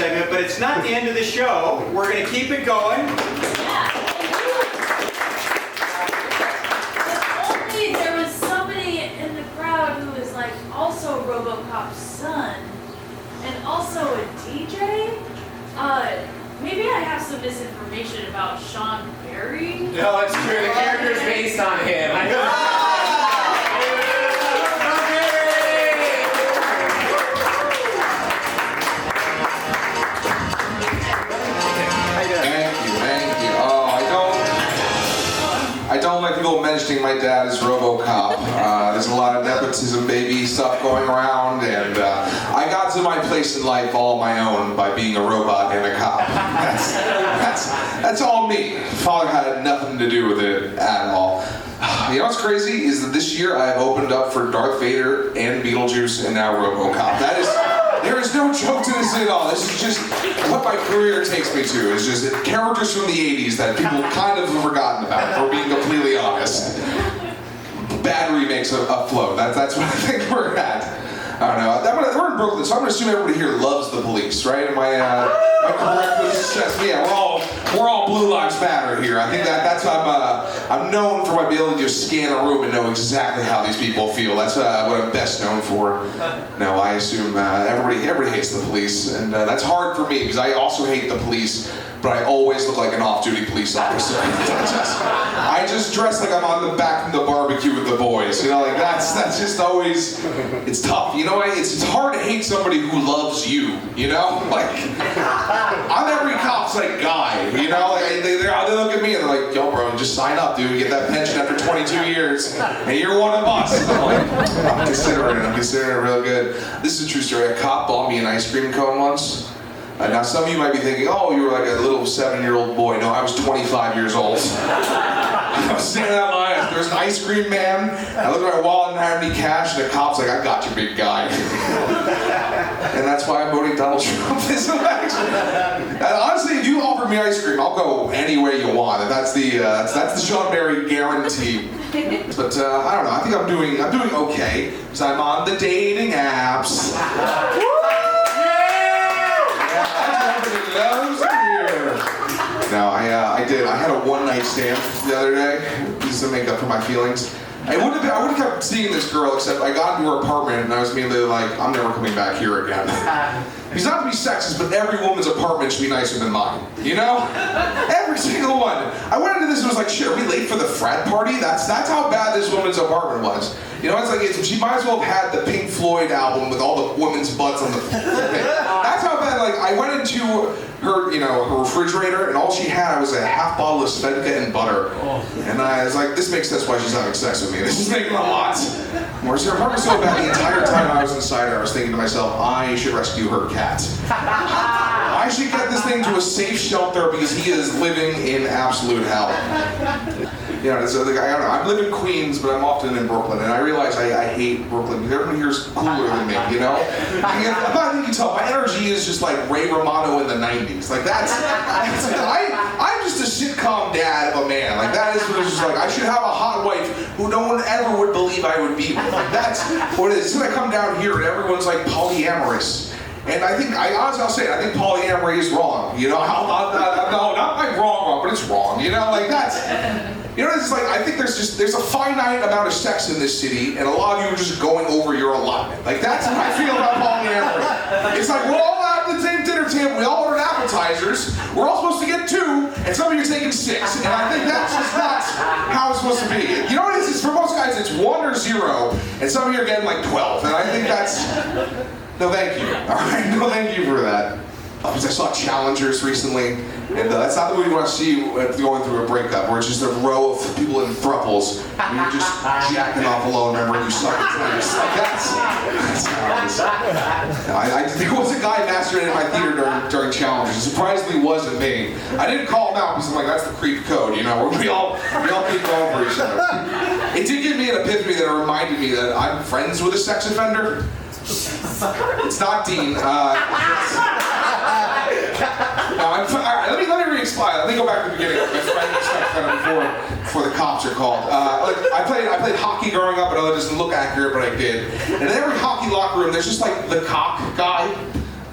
segment, but it's not the end of the show. We're going to keep it going. Yeah. If only there was somebody in the crowd who is like also Robocop's son and also a DJ. Maybe I have some misinformation about Sean Barry. No, it's true. The character is based on him. I know. I don't like people mentioning my dad as Robocop. There's a lot of nepotism baby stuff going around, and I got to my place in life all on my own by being a robot and a cop. That's all me. Father had nothing to do with it at all. You know what's crazy is that this year I have opened up for Darth Vader and Beetlejuice and now Robocop. There is no joke to this at all. This is just what my career takes me to. It's just characters from the 80s that people kind of have forgotten about, if we're being completely honest. Bad remakes afloat. That's what I think we're at. I don't know. We're in Brooklyn, so I'm going to assume everybody here loves the police, right? Am I correct with this assessment? Yeah, we're all Blue Lives Matter here. I think that's I'm known for my ability to just scan a room and know exactly how these people feel. That's what I'm best known for. No, I assume everybody hates the police, and that's hard for me because I also hate the police. But I always look like an off-duty police officer. I just dress like I'm on the back from the barbecue with the boys. You know, like that's just always, it's tough. You know, it's hard to hate somebody who loves you. You know, like I'm every cop's like guy. You know, like they look at me and they're like, "Yo, bro, just sign up, dude. Get that pension after 22 years, and you're one of us." I'm like, I'm considering it real good. This is a true story. A cop bought me an ice cream cone once. Now some of you might be thinking, oh, you were like a little 7-year-old boy. No, I was 25 years old. I was standing out in line, there's an ice cream man. I looked at my wallet and I didn't have any cash, and the cop's like, I got you, big guy. And that's why I'm voting Donald Trump this election. And honestly, if you offer me ice cream, I'll go anywhere you want. And that's the Sean Barry guarantee. But I don't know, I think I'm doing okay, because I'm on the dating apps. No, I did. I had a one-night stand the other day, just to make up for my feelings. I would have kept seeing this girl, except I got into her apartment and I was immediately like, I'm never coming back here again. Because not to be sexist, but every woman's apartment should be nicer than mine. You know? Every single one. I went into this and was like, shit, are we late for the frat party? That's how bad this woman's apartment was. You know, it's like, she might as well have had the Pink Floyd album with all the women's butts on the That's how bad, like, I went into her, her refrigerator, and all she had was a half bottle of Svedka and butter. And I was like, this makes sense why she's having sex with me. This is making a lot. Whereas her apartment was so bad, the entire time I was inside her, I was thinking to myself, I should rescue her cat. I should get this thing to a safe shelter because he is living in absolute hell. You know, so I don't know. I live in Queens, but I'm often in Brooklyn, and I realize I hate Brooklyn because everyone here is cooler than me, you know? I think you can tell, my energy is just like Ray Romano in the 90s. Like I'm just a sitcom dad of a man. Like that is what it's just like, I should have a hot wife who no one ever would believe I would be with. Like that's what it is. So I come down here and everyone's like polyamorous. And honestly, I'll say it, I think polyamory is wrong. You know, no, not like wrong, but it's wrong. You know, like that's... You know, it's like, I think there's a finite amount of sex in this city, and a lot of you are just going over your allotment. Like, that's how I feel about polyamory. It's like, we're all at the same dinner table, we all ordered appetizers, we're all supposed to get 2, and some of you are taking 6. And I think that's just not how it's supposed to be. You know what it is? It's, for most guys, it's 1 or 0, and some of you are getting like 12. And I think that's... No, thank you. All right, no, thank you for that. Because I saw Challengers recently, and that's not the movie you want to see going through a breakup, where it's just a row of people in thruples, and you're just jacking off alone, remember, and you suck at tennis. Like, that's how it is. There was a guy masturbating in my theater during Challengers. It surprisingly wasn't me. I didn't call him out because I'm like, that's the creep code, you know, where we all keep going for each other. It did give me an epiphany that reminded me that I'm friends with a sex offender. It's not Dean. Alright, let me re-explain. Let me go back to the beginning. Before the cops are called. I played hockey growing up. I know that doesn't look accurate, but I did. And in every hockey locker room, there's just like the cock guy.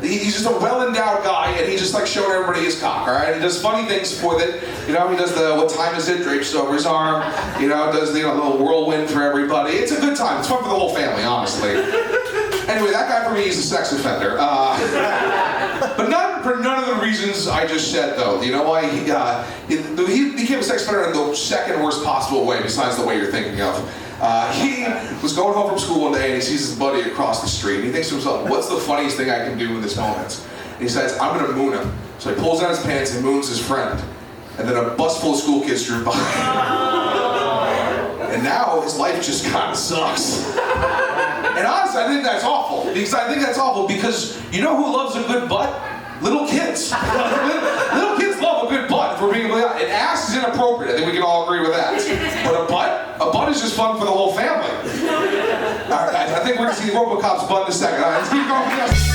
He's just a well-endowed guy, and he's just like showing everybody his cock, all right? He does funny things with it. You know, he does the "what time is it?" drapes over his arm. You know, does the little whirlwind for everybody. It's a good time. It's fun for the whole family, honestly. Anyway, that guy for me is a sex offender. But not for none of the reasons I just said, though. You know why? He became a sex offender in the second worst possible way, besides the way you're thinking of. He was going home from school one day and he sees his buddy across the street and he thinks to himself, what's the funniest thing I can do in this moment? And he says, I'm gonna moon him. So he pulls down his pants and moons his friend. And then a bus full of school kids drew by. And now his life just kind of sucks. And honestly, I think that's awful. Because you know who loves a good butt? Little kids. Little kids love a good butt, if we're being completely honest. An ass is inappropriate. I think we can all agree with that. But a butt is just fun for the whole family. All right, I think we're going to see Robocop's butt in a second. All right, let's keep going.